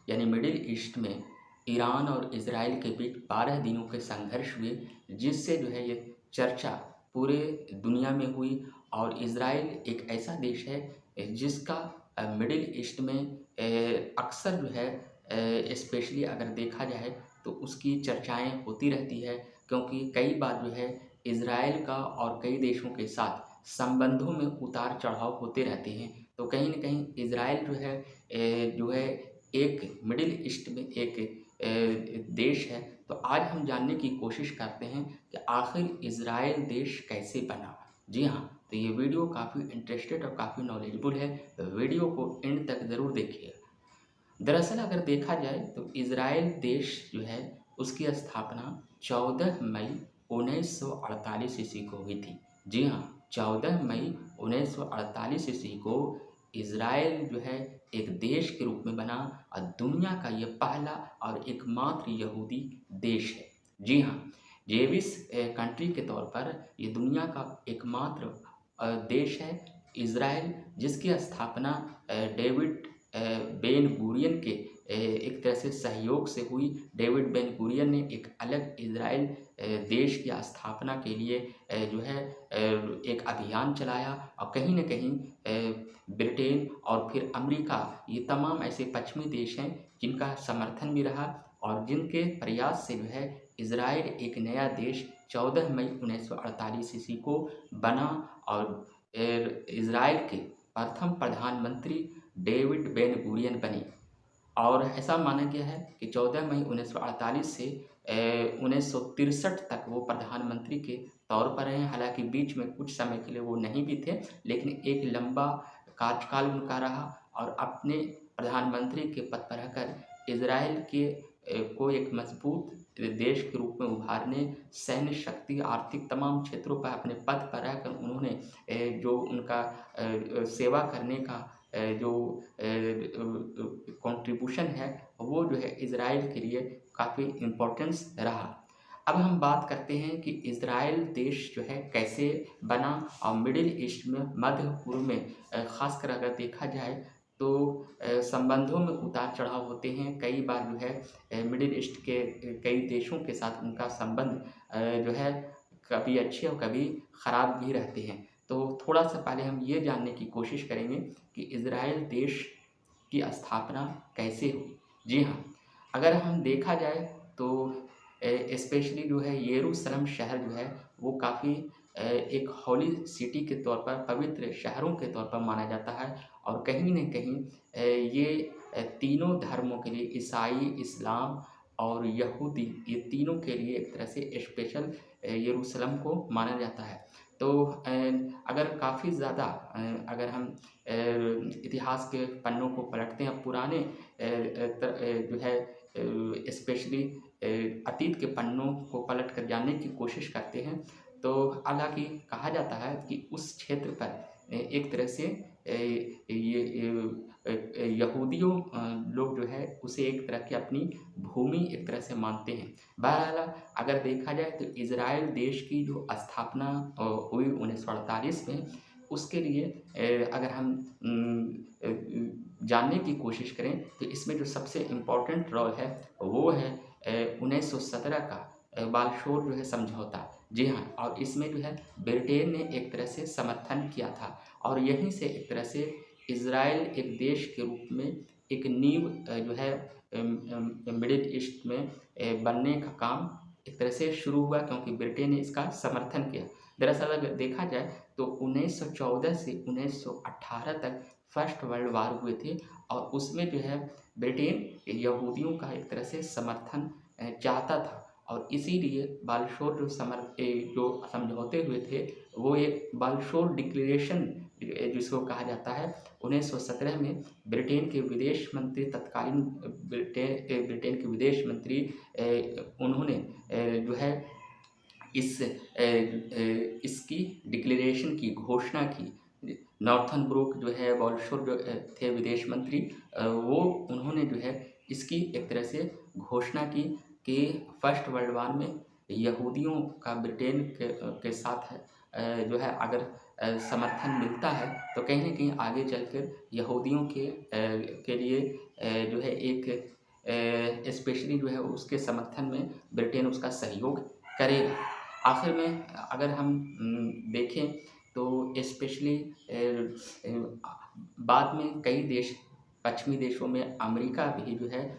यानी middle east में Iran और इज़राइल के बीच 12 दिनों के संघर्ष हुए, जिससे जो है ये चर्चा पूरे दुनिया में हुई। और इज़राइल एक ऐसा देश है जिसका मिडिल ईस्ट में अक्सर जो है स्पेशली अगर देखा जाए तो उसकी चर्चाएं होती रहती है, क्योंकि कई बार जो है इज़राइल का और कई देशों के साथ संबंधों में उतार चढ़ाव होते रहते हैं। तो कहीं न कहीं इज़राइल जो है एक मिडिल ईस्ट में एक देश है। तो आज हम जानने की कोशिश करते हैं कि आखिर इज़राइल देश कैसे बना। जी हाँ, तो ये वीडियो काफ़ी इंटरेस्टेड और काफ़ी नॉलेजेबल है, तो वीडियो को एंड तक ज़रूर देखिएगा। दरअसल अगर देखा जाए तो इज़राइल देश जो है उसकी स्थापना 14 मई 1948 ईस्वी को हुई थी। जी हाँ, 14 मई 1948 ईस्वी को इज़राइल जो है एक देश के रूप में बना और दुनिया का ये पहला और एकमात्र यहूदी देश है। जी हाँ, जेविश कंट्री के तौर पर ये दुनिया का एकमात्र देश है इज़राइल, जिसकी स्थापना डेविड बेन गुरियन के एक तरह से सहयोग से हुई। डेविड बेन गुरियन ने एक अलग इज़राइल देश की स्थापना के लिए जो है एक अभियान चलाया और कहीं न कहीं ब्रिटेन और फिर अमेरिका, ये तमाम ऐसे पश्चिमी देश हैं जिनका समर्थन भी रहा और जिनके प्रयास से जो है इज़राइल एक नया देश 14 मई 1948 ईस्वी को बना। और इज़राइल के प्रथम प्रधानमंत्री डेविड बेन गुरियन बने। और ऐसा माना गया है कि 14 मई 1948 से 1963 तक वो प्रधानमंत्री के तौर पर रहे। हालांकि बीच में कुछ समय के लिए वो नहीं भी थे, लेकिन एक लंबा कार्यकाल उनका रहा और अपने प्रधानमंत्री के पद पर रहकर इज़राइल को एक मजबूत देश के रूप में उभारने, सैन्य शक्ति, आर्थिक तमाम क्षेत्रों पर अपने पद पर रहकर उन्होंने जो उनका सेवा करने का जो कंट्रीब्यूशन है, वो जो है इज़राइल के लिए काफ़ी इम्पोर्टेंस रहा। अब हम बात करते हैं कि इज़राइल देश जो है कैसे बना और मिडिल ईस्ट में, मध्य पूर्व में ख़ासकर अगर देखा जाए तो संबंधों में उतार-चढ़ाव होते हैं। कई बार जो है मिडिल ईस्ट के कई देशों के साथ उनका संबंध जो है कभी अच्छे और कभी ख़राब भी रहते हैं। तो थोड़ा-सा पहले हम ये जानने की कोशिश करेंगे कि इज़राइल देश की स्थापना कैसे हुई। जी हाँ, अगर हम देखा जाए तो स्पेशली जो है यरूशलेम शहर जो है वो काफ़ी एक हॉली सिटी के तौर पर, पवित्र शहरों के तौर पर माना जाता है। और कहीं न कहीं ये तीनों धर्मों के लिए, ईसाई, इस्लाम और यहूदी, ये तीनों के लिए एक तरह से स्पेशल यरूशलेम को माना जाता है। तो अगर काफ़ी ज़्यादा अगर हम इतिहास के पन्नों को पलटते हैं, पुराने जो है स्पेशली अतीत के पन्नों को पलट कर जानने की कोशिश करते हैं, तो हालाँकि कहा जाता है कि उस क्षेत्र पर एक तरह से यहूदियों लोग जो है उसे एक तरह की अपनी भूमि एक तरह से मानते हैं। बहरहाल अगर देखा जाए तो इज़राइल देश की जो स्थापना हुई 1948 में, उसके लिए अगर हम जानने की कोशिश करें तो इसमें जो सबसे इम्पोर्टेंट रोल है वो है 1917 का बाल्फोर जो है समझौता। जी हाँ, और इसमें जो है ब्रिटेन ने एक तरह से समर्थन किया था और यहीं से एक तरह से इज़राइल एक देश के रूप में एक नींव जो है मिडिल ईस्ट में बनने का काम एक तरह से शुरू हुआ, क्योंकि ब्रिटेन ने इसका समर्थन किया। दरअसल अगर देखा जाए तो 1914 से 1918 तक फर्स्ट वर्ल्ड वार हुए थे और उसमें जो है ब्रिटेन यहूदियों का एक तरह से समर्थन चाहता था और इसीलिए बाल्फोर जो समझौते हुए थे, वो एक बाल्फोर डिक्लेरेशन जिसको कहा जाता है। 1917 में ब्रिटेन के विदेश मंत्री, तत्कालीन ब्रिटेन के विदेश मंत्री उन्होंने जो है इसकी डिक्लेरेशन की घोषणा की। नॉर्थनब्रुक जो है, बाल्फोर जो थे विदेश मंत्री, वो उन्होंने जो है इसकी एक तरह से घोषणा की कि फर्स्ट वर्ल्ड वार में यहूदियों का ब्रिटेन के साथ जो है अगर समर्थन मिलता है तो कहीं न कहीं आगे चलकर यहूदियों के लिए जो है एक स्पेशली जो है उसके समर्थन में ब्रिटेन उसका सहयोग करेगा। आखिर में अगर हम देखें तो स्पेशली बाद में कई देश, पश्चिमी देशों में अमेरिका भी जो है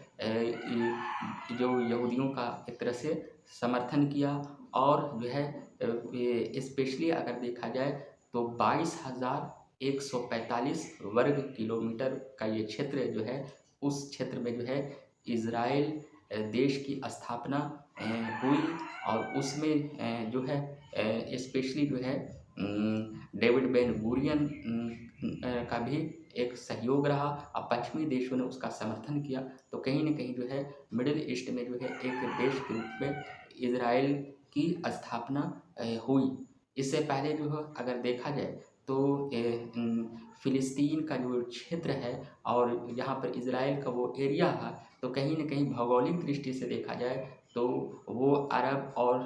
जो यहूदियों का एक तरह से समर्थन किया और जो है ये स्पेशली अगर देखा जाए तो 22,145 वर्ग किलोमीटर का ये क्षेत्र जो है, उस क्षेत्र में जो है इज़राइल देश की स्थापना हुई और उसमें जो है स्पेशली जो है डेविड बेन गुरियन का भी एक सहयोग रहा और पश्चिमी देशों ने उसका समर्थन किया। तो कहीं न कहीं जो है मिडल ईस्ट में जो है एक देश के रूप में इज़राइल की स्थापना हुई। इससे पहले जो है अगर देखा जाए तो फ़िलिस्तीन का जो क्षेत्र है और यहाँ पर इज़राइल का वो एरिया है, तो कहीं न कहीं भौगोलिक दृष्टि से देखा जाए तो वो अरब और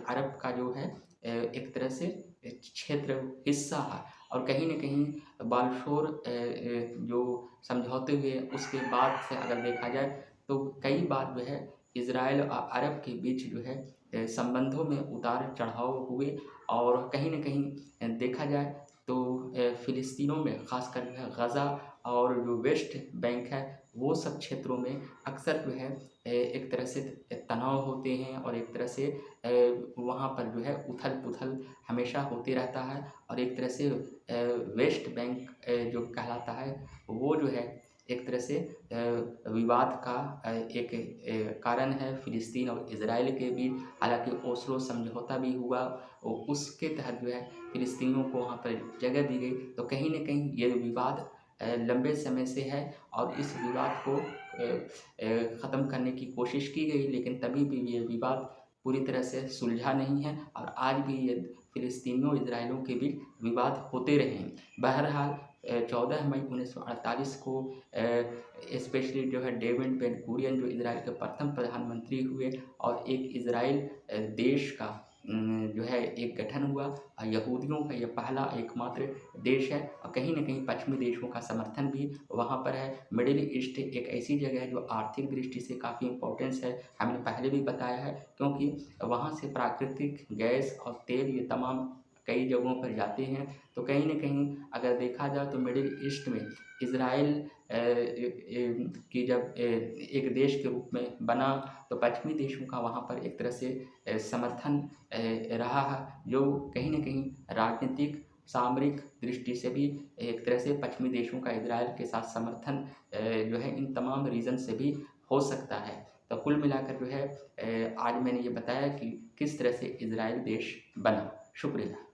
अरब का जो है एक तरह से क्षेत्र हिस्सा है और कहीं न कहीं बाल्फोर जो समझौते हुए उसके बाद से अगर देखा जाए तो कई बार जो है इज़राइल और अरब के बीच जो है संबंधों में उतार-चढ़ाव हुए और कहीं न कहीं देखा जाए तो फ़िलिस्तीनों में ख़ासकर जो है गज़ा और जो वेस्ट बैंक है, वो सब क्षेत्रों में अक्सर जो है एक तरह से तनाव होते हैं और एक तरह से वहाँ पर जो है उथल-पुथल हमेशा होते रहता है और एक तरह से वेस्ट बैंक जो कहलाता है, वो जो है एक तरह से विवाद का एक कारण है फ़िलिस्तीन और इज़राइल के बीच। हालाँकि ओस्लो समझौता भी हुआ उसके तहत जो है फ़िलिस्तीनियों को वहाँ पर जगह दी गई। तो कहीं न कहीं ये विवाद लंबे समय से है और इस विवाद को ख़त्म करने की कोशिश की गई, लेकिन तभी भी ये विवाद पूरी तरह से सुलझा नहीं है और आज भी ये फ़िलिस्तीनियों इज़राइलियों के बीच विवाद होते रहे हैं। बहरहाल 14 मई 1948 को स्पेशली जो है डेविड बेन गुरियन जो इज़राइल के प्रथम प्रधानमंत्री हुए और एक इज़राइल देश का जो है एक गठन हुआ और यहूदियों का ये पहला एकमात्र देश है और कहीं न कहीं पश्चिमी देशों का समर्थन भी वहाँ पर है। मिडिल ईस्ट एक ऐसी जगह है जो आर्थिक दृष्टि से काफ़ी इम्पोर्टेंस है, हमने पहले भी बताया है, क्योंकि वहाँ से प्राकृतिक गैस और तेल ये तमाम कई जगहों पर जाते हैं। तो कहीं न कहीं अगर देखा जाए तो मिडिल ईस्ट में इज़राइल कि जब एक देश के रूप में बना तो पश्चिमी देशों का वहाँ पर एक तरह से समर्थन रहा है, जो कहीं न कहीं राजनीतिक, सामरिक दृष्टि से भी एक तरह से पश्चिमी देशों का इज़राइल के साथ समर्थन जो है इन तमाम रीज़न से भी हो सकता है। तो कुल मिलाकर जो है आज मैंने ये बताया कि किस तरह से इज़राइल देश बना। शुक्रिया।